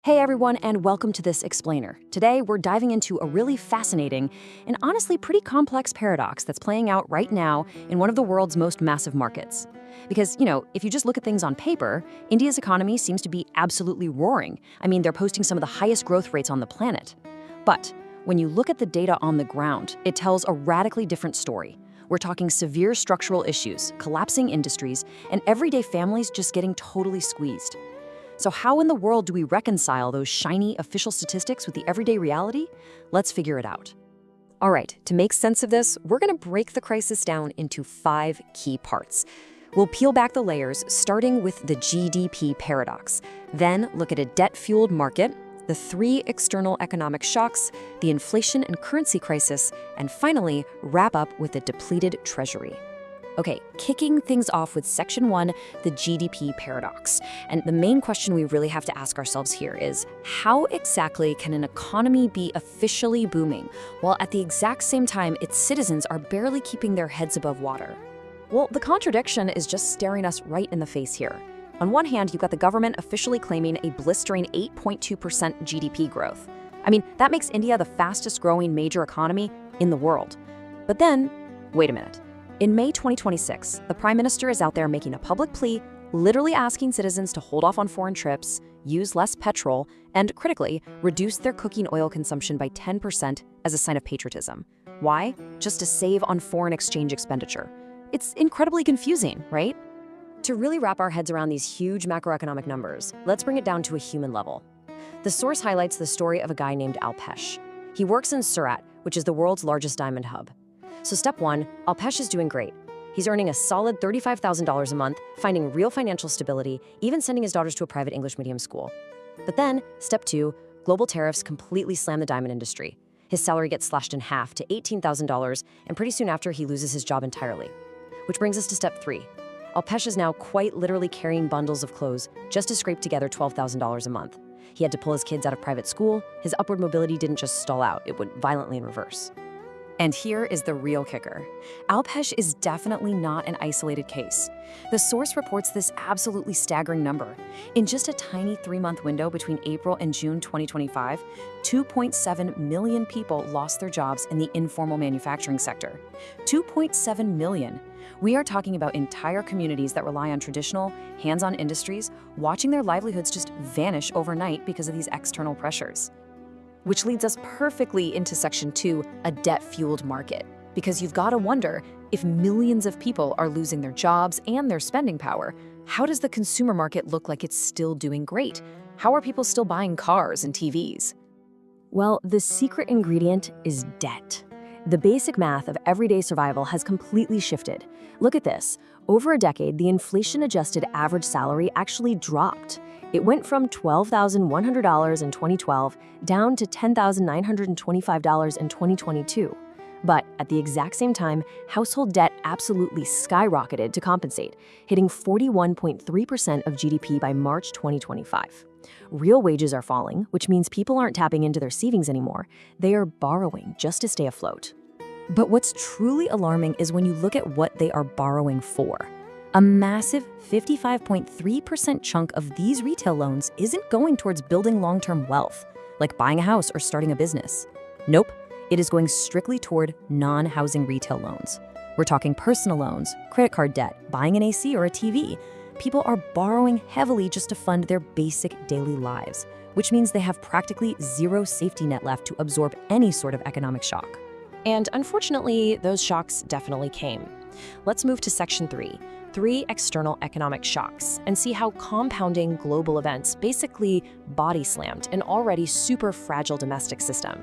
Hey everyone, and welcome to this explainer. Today, we're diving into a really fascinating and honestly pretty complex paradox that's playing out right now in one of the world's most massive markets. Because, if you just look at things on paper, India's economy seems to be absolutely roaring. I mean, they're posting some of the highest growth rates on the planet. But when you look at the data on the ground, it tells a radically different story. We're talking severe structural issues, collapsing industries, and everyday families just getting totally squeezed. So how in the world do we reconcile those shiny official statistics with the everyday reality? Let's figure it out. All right, to make sense of this, we're going to break the crisis down into 5 key parts. We'll peel back the layers, starting with the GDP paradox, then look at a debt-fueled market, the 3 external economic shocks, the inflation and currency crisis, and finally, wrap up with a depleted treasury. Okay, kicking things off with Section 1, the GDP paradox. And the main question we really have to ask ourselves here is, how exactly can an economy be officially booming, while at the exact same time its citizens are barely keeping their heads above water? Well, the contradiction is just staring us right in the face here. On one hand, you've got the government officially claiming a blistering 8.2% GDP growth. I mean, that makes India the fastest growing major economy in the world. But then, wait a minute. In May 2026, the Prime Minister is out there making a public plea, literally asking citizens to hold off on foreign trips, use less petrol, and, critically, reduce their cooking oil consumption by 10% as a sign of patriotism. Why? Just to save on foreign exchange expenditure. It's incredibly confusing, right? To really wrap our heads around these huge macroeconomic numbers, let's bring it down to a human level. The source highlights the story of a guy named Alpesh. He works in Surat, which is the world's largest diamond hub. So step 1, Alpesh is doing great. He's earning a solid $35,000 a month, finding real financial stability, even sending his daughters to a private English medium school. But then, step 2, global tariffs completely slam the diamond industry. His salary gets slashed in half to $18,000, and pretty soon after, he loses his job entirely. Which brings us to step 3. Alpesh is now quite literally carrying bundles of clothes just to scrape together $12,000 a month. He had to pull his kids out of private school. His upward mobility didn't just stall out, it went violently in reverse. And here is the real kicker. Alpesh is definitely not an isolated case. The source reports this absolutely staggering number. In just a tiny 3-month window between April and June 2025, 2.7 million people lost their jobs in the informal manufacturing sector. 2.7 million. We are talking about entire communities that rely on traditional, hands-on industries, watching their livelihoods just vanish overnight because of these external pressures. Which leads us perfectly into Section 2, a debt-fueled market. Because you've got to wonder, if millions of people are losing their jobs and their spending power, how does the consumer market look like it's still doing great? How are people still buying cars and TVs? Well, the secret ingredient is debt. The basic math of everyday survival has completely shifted. Look at this. Over a decade, the inflation-adjusted average salary actually dropped. It went from $12,100 in 2012 down to $10,925 in 2022. But at the exact same time, household debt absolutely skyrocketed to compensate, hitting 41.3% of GDP by March 2025. Real wages are falling, which means people aren't tapping into their savings anymore. They are borrowing just to stay afloat. But what's truly alarming is when you look at what they are borrowing for. A massive 55.3% chunk of these retail loans isn't going towards building long-term wealth, like buying a house or starting a business. Nope, it is going strictly toward non-housing retail loans. We're talking personal loans, credit card debt, buying an AC or a TV. People are borrowing heavily just to fund their basic daily lives, which means they have practically zero safety net left to absorb any sort of economic shock. And unfortunately, those shocks definitely came. Let's move to Section 3 external economic shocks, and see how compounding global events basically body slammed an already super fragile domestic system.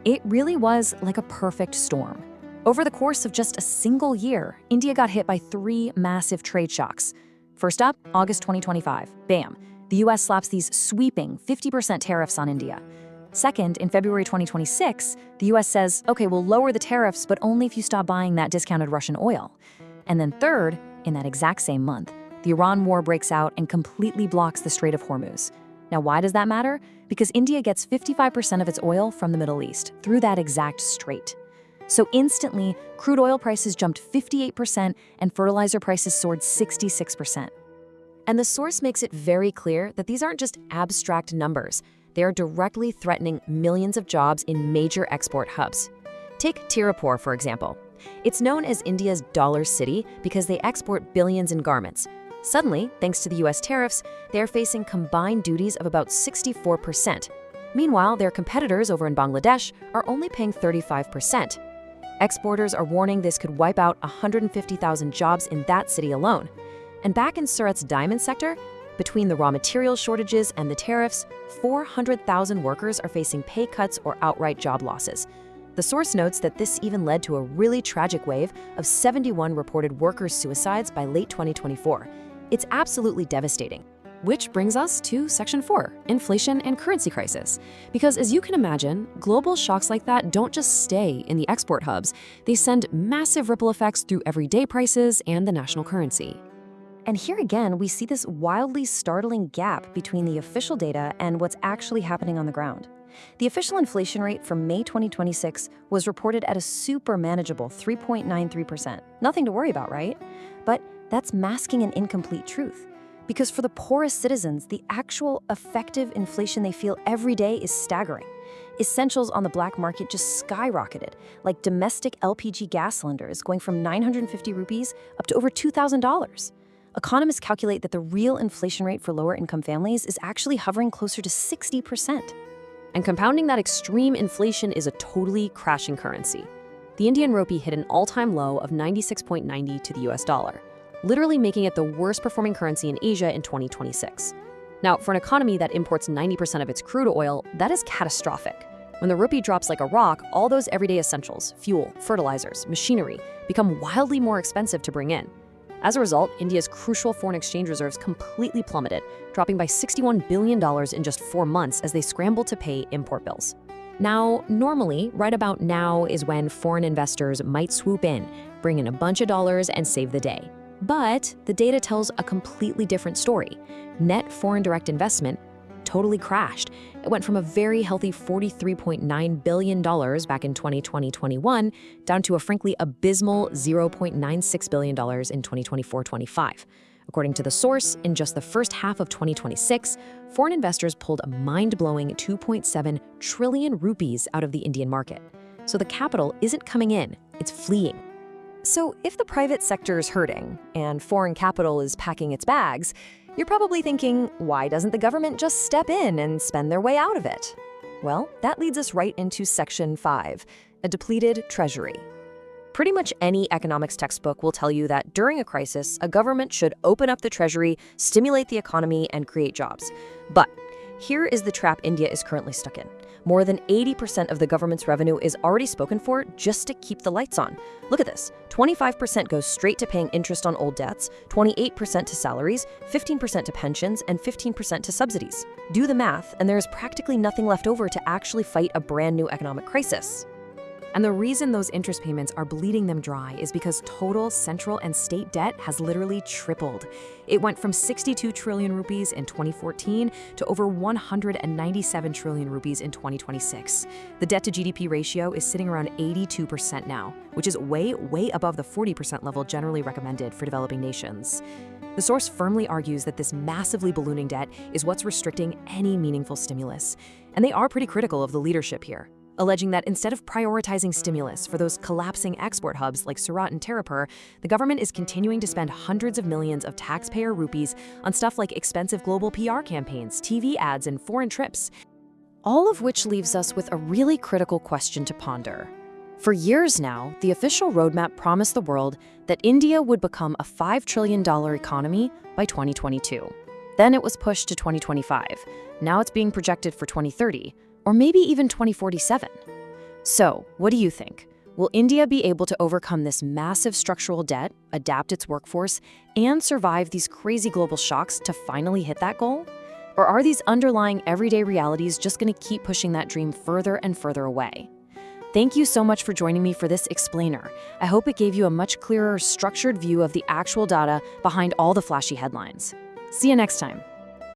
It really was like a perfect storm. Over the course of just a single year, India got hit by 3 massive trade shocks. First up, August 2025, bam, the US slaps these sweeping 50% tariffs on India. Second, in February 2026, the US says, okay, we'll lower the tariffs, but only if you stop buying that discounted Russian oil. And then third, in that exact same month, the Iran war breaks out and completely blocks the Strait of Hormuz. Now, why does that matter? Because India gets 55% of its oil from the Middle East through that exact strait. So instantly, crude oil prices jumped 58% and fertilizer prices soared 66%. And the source makes it very clear that these aren't just abstract numbers. They are directly threatening millions of jobs in major export hubs. Take Tirupur, for example. It's known as India's dollar city because they export billions in garments. Suddenly, thanks to the US tariffs, they are facing combined duties of about 64%. Meanwhile, their competitors over in Bangladesh are only paying 35%. Exporters are warning this could wipe out 150,000 jobs in that city alone. And back in Surat's diamond sector, between the raw material shortages and the tariffs, 400,000 workers are facing pay cuts or outright job losses. The source notes that this even led to a really tragic wave of 71 reported workers' suicides by late 2024. It's absolutely devastating. Which brings us to Section 4, inflation and currency crisis. Because as you can imagine, global shocks like that don't just stay in the export hubs. They send massive ripple effects through everyday prices and the national currency. And here again, we see this wildly startling gap between the official data and what's actually happening on the ground. The official inflation rate for May 2026 was reported at a super manageable 3.93%. Nothing to worry about, right? But that's masking an incomplete truth. Because for the poorest citizens, the actual effective inflation they feel every day is staggering. Essentials on the black market just skyrocketed, like domestic LPG gas cylinders going from 950 rupees up to over $2,000. Economists calculate that the real inflation rate for lower-income families is actually hovering closer to 60%. And compounding that extreme inflation is a totally crashing currency. The Indian rupee hit an all-time low of 96.90 to the US dollar, literally making it the worst-performing currency in Asia in 2026. Now, for an economy that imports 90% of its crude oil, that is catastrophic. When the rupee drops like a rock, all those everyday essentials, fuel, fertilizers, machinery, become wildly more expensive to bring in. As a result, India's crucial foreign exchange reserves completely plummeted, dropping by $61 billion in just 4 months as they scrambled to pay import bills. Now, normally, right about now is when foreign investors might swoop in, bring in a bunch of dollars and save the day. But the data tells a completely different story. Net foreign direct investment totally crashed. It went from a very healthy $43.9 billion back in 2020-21 down to a frankly abysmal $0.96 billion in 2024-25. According to the source, in just the first half of 2026, foreign investors pulled a mind-blowing 2.7 trillion rupees out of the Indian market. So the capital isn't coming in, it's fleeing. So if the private sector is hurting and foreign capital is packing its bags, you're probably thinking, why doesn't the government just step in and spend their way out of it? Well, that leads us right into Section 5, a depleted treasury. Pretty much any economics textbook will tell you that during a crisis, a government should open up the treasury, stimulate the economy, and create jobs. But here is the trap India is currently stuck in. More than 80% of the government's revenue is already spoken for just to keep the lights on. Look at this. 25% goes straight to paying interest on old debts, 28% to salaries, 15% to pensions, and 15% to subsidies. Do the math, and there is practically nothing left over to actually fight a brand new economic crisis. And the reason those interest payments are bleeding them dry is because total central and state debt has literally tripled. It went from 62 trillion rupees in 2014 to over 197 trillion rupees in 2026. The debt to GDP ratio is sitting around 82% now, which is way above the 40% level generally recommended for developing nations. The source firmly argues that this massively ballooning debt is what's restricting any meaningful stimulus. And they are pretty critical of the leadership here, alleging that instead of prioritizing stimulus for those collapsing export hubs like Surat and Tirupur, the government is continuing to spend hundreds of millions of taxpayer rupees on stuff like expensive global PR campaigns, TV ads, and foreign trips. All of which leaves us with a really critical question to ponder. For years now, the official roadmap promised the world that India would become a $5 trillion economy by 2022. Then it was pushed to 2025. Now it's being projected for 2030. Or maybe even 2047. So, what do you think? Will India be able to overcome this massive structural debt, adapt its workforce, and survive these crazy global shocks to finally hit that goal? Or are these underlying everyday realities just going to keep pushing that dream further and further away? Thank you so much for joining me for this explainer. I hope it gave you a much clearer, structured view of the actual data behind all the flashy headlines. See you next time.